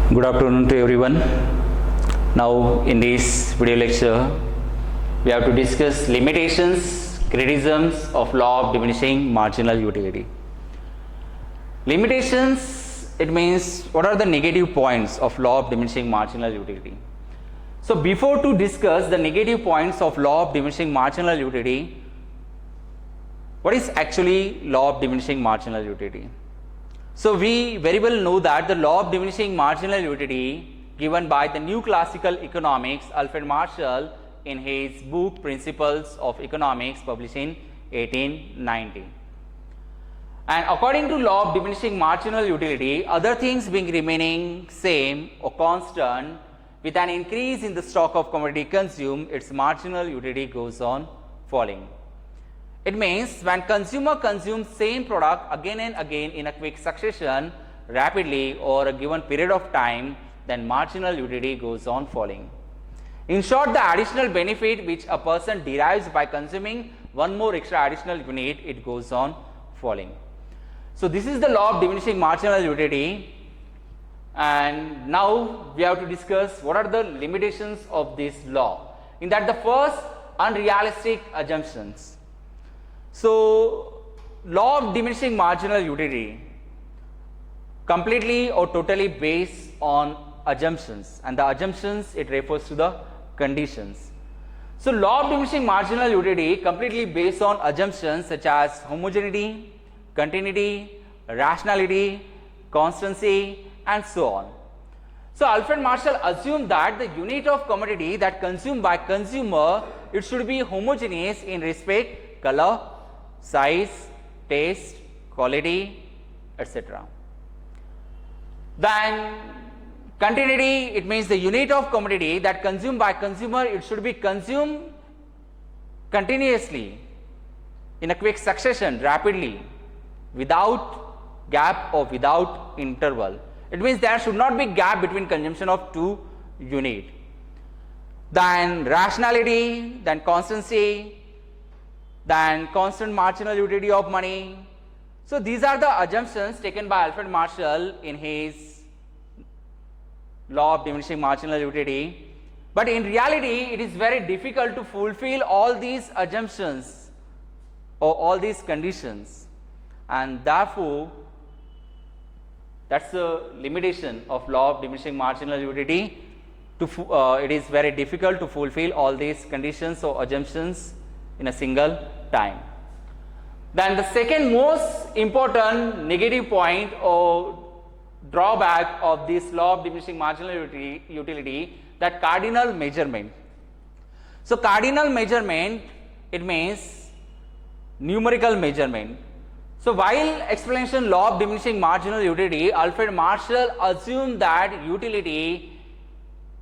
Good afternoon to everyone. Now in this video lecture, we have to discuss limitations, criticisms of law of diminishing marginal utility. Limitations, it means what are the negative points of law of diminishing marginal utility. So before to discuss the negative points of law of diminishing marginal utility, what is actually law of diminishing marginal utility? So we very well know that the law of diminishing marginal utility given by the new classical economics Alfred Marshall in his book Principles of Economics published in 1890. And according to law of diminishing marginal utility, other things being remaining same or constant, with an increase in the stock of commodity consumed, its marginal utility goes on falling. It means when consumer consumes same product again and again in a quick succession rapidly over a given period of time, then marginal utility goes on falling. In short, the additional benefit which a person derives by consuming one more extra additional unit, it goes on falling. So this is the law of diminishing marginal utility, and now we have to discuss what are the limitations of this law. In that, the first, unrealistic assumptions. So law of diminishing marginal utility completely or totally based on assumptions, and the assumptions, it refers to the conditions. So law of diminishing marginal utility completely based on assumptions such as homogeneity, continuity, rationality, constancy, and so on. So Alfred Marshall assumed that the unit of commodity that consumed by consumer, it should be homogeneous in respect, color, size, taste, quality, etc. Then continuity, it means the unit of commodity that consumed by consumer, it should be consumed continuously in a quick succession rapidly without gap or without interval. It means there should not be gap between consumption of two units. Then rationality, then constancy, then constant marginal utility of money. So these are the assumptions taken by Alfred Marshall in his law of diminishing marginal utility. But in reality, it is very difficult to fulfill all these assumptions or all these conditions, and therefore that's the limitation of law of diminishing marginal utility. It is very difficult to fulfill all these conditions or assumptions in a single time. Then the second most important negative point or drawback of this law of diminishing marginal utility, that cardinal measurement. So cardinal measurement, it means numerical measurement. So while explanation law of diminishing marginal utility, Alfred Marshall assumed that utility,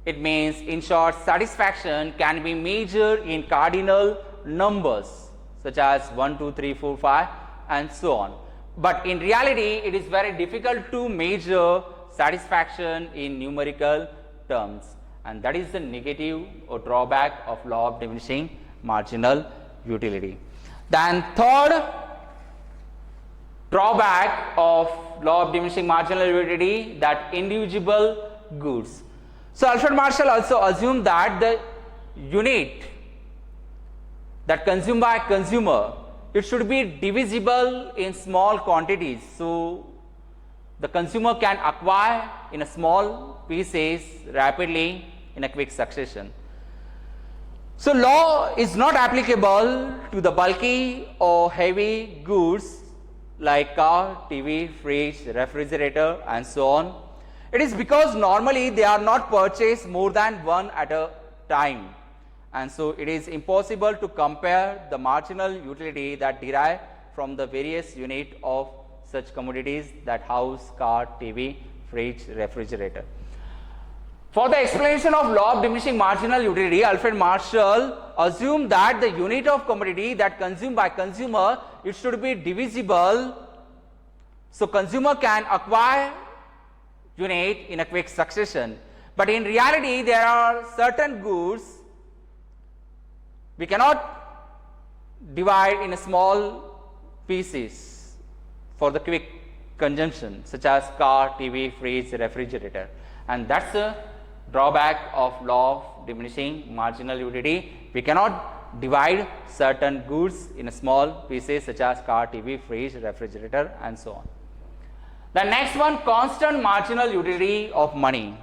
it means in short satisfaction, can be measured in cardinal numbers such as 1, 2, 3, 4, 5 and so on. But in reality, it is very difficult to measure satisfaction in numerical terms, and that is the negative or drawback of law of diminishing marginal utility. Then third drawback of law of diminishing marginal utility, that indivisible goods. So Alfred Marshall also assumed that the unit that consumed by consumer, it should be divisible in small quantities. So the consumer can acquire in a small pieces rapidly in a quick succession. So law is not applicable to the bulky or heavy goods like car, TV, fridge, refrigerator and so on. It is because normally they are not purchased more than one at a time, and so it is impossible to compare the marginal utility that derive from the various unit of such commodities, that house, car, TV, fridge, refrigerator. For the explanation of law of diminishing marginal utility, Alfred Marshall assumed that the unit of commodity that consumed by consumer, it should be divisible, so consumer can acquire unit in a quick succession. But in reality, there are certain goods we cannot divide in small pieces for the quick consumption such as car, TV, fridge, refrigerator, and that's the drawback of law of diminishing marginal utility. We cannot divide certain goods in small pieces such as car, TV, fridge, refrigerator, and so on. The next one, constant marginal utility of money.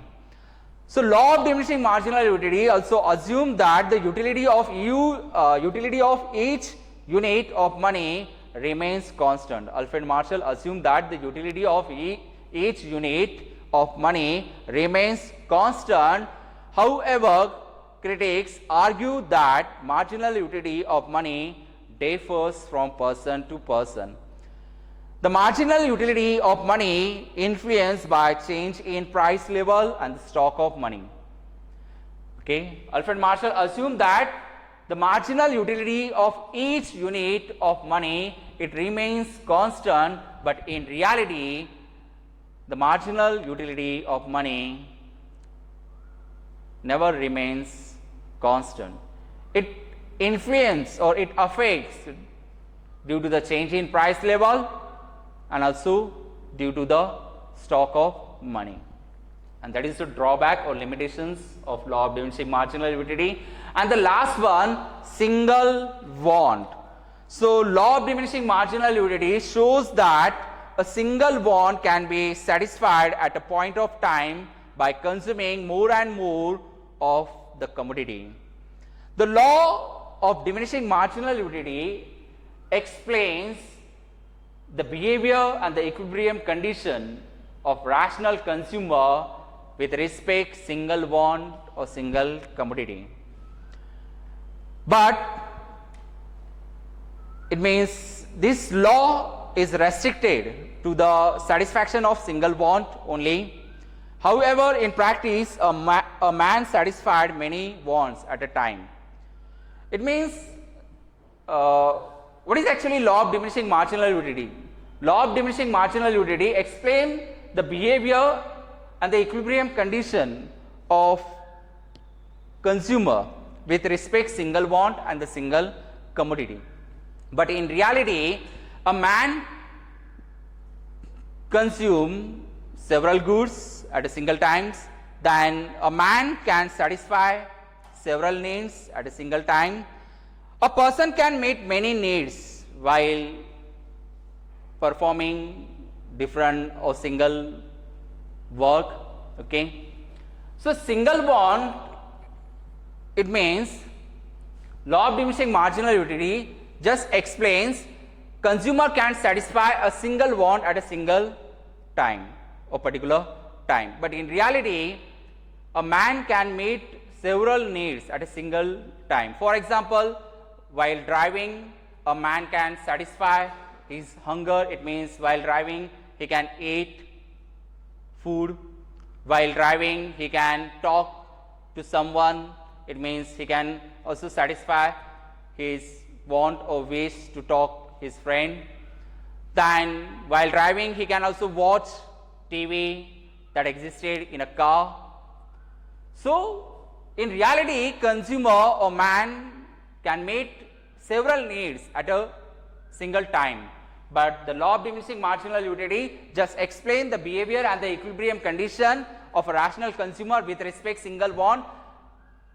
So law of diminishing marginal utility also assume that the utility of each unit of money remains constant. Alfred Marshall assumed that the utility of each unit of money remains constant. However, critics argue that marginal utility of money differs from person to person. The marginal utility of money influenced by change in price level and the stock of money. Okay, Alfred Marshall assumed that the marginal utility of each unit of money, it remains constant, but in reality the marginal utility of money never remains constant. It influences or it affects due to the change in price level and also due to the stock of money, and that is the drawback or limitations of law of diminishing marginal utility. And the last one, single want. So law of diminishing marginal utility shows that a single want can be satisfied at a point of time by consuming more and more of the commodity. The law of diminishing marginal utility explains the behavior and the equilibrium condition of rational consumer with respect single want or single commodity. But it means this law is restricted to the satisfaction of single want only. However, in practice, a man satisfied many wants at a time. It means what is actually law of diminishing marginal utility? Law of diminishing marginal utility explains the behavior and the equilibrium condition of consumer with respect single want and the single commodity. But in reality, a man consumes several goods at a single time, then a man can satisfy several needs at a single time. A person can meet many needs while performing different or single work. Okay, so single want, it means law of diminishing marginal utility just explains consumer can satisfy a single want at a single time or particular time, but in reality a man can meet several needs at a single time. For example, while driving, a man can satisfy his hunger. It means while driving he can eat food. While driving he can talk to someone. It means he can also satisfy his want or wish to talk his friend. Then while driving he can also watch TV that existed in a car. So in reality, consumer or man can meet several needs at a single time, but the law of diminishing marginal utility just explain the behavior and the equilibrium condition of a rational consumer with respect single want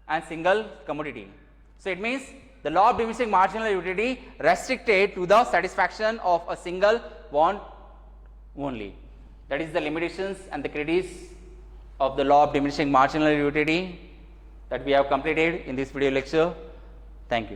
and single commodity. So it means the law of diminishing marginal utility restricted to the satisfaction of a single want only. That is the limitations and the critics of the law of diminishing marginal utility that we have completed in this video lecture. Thank you.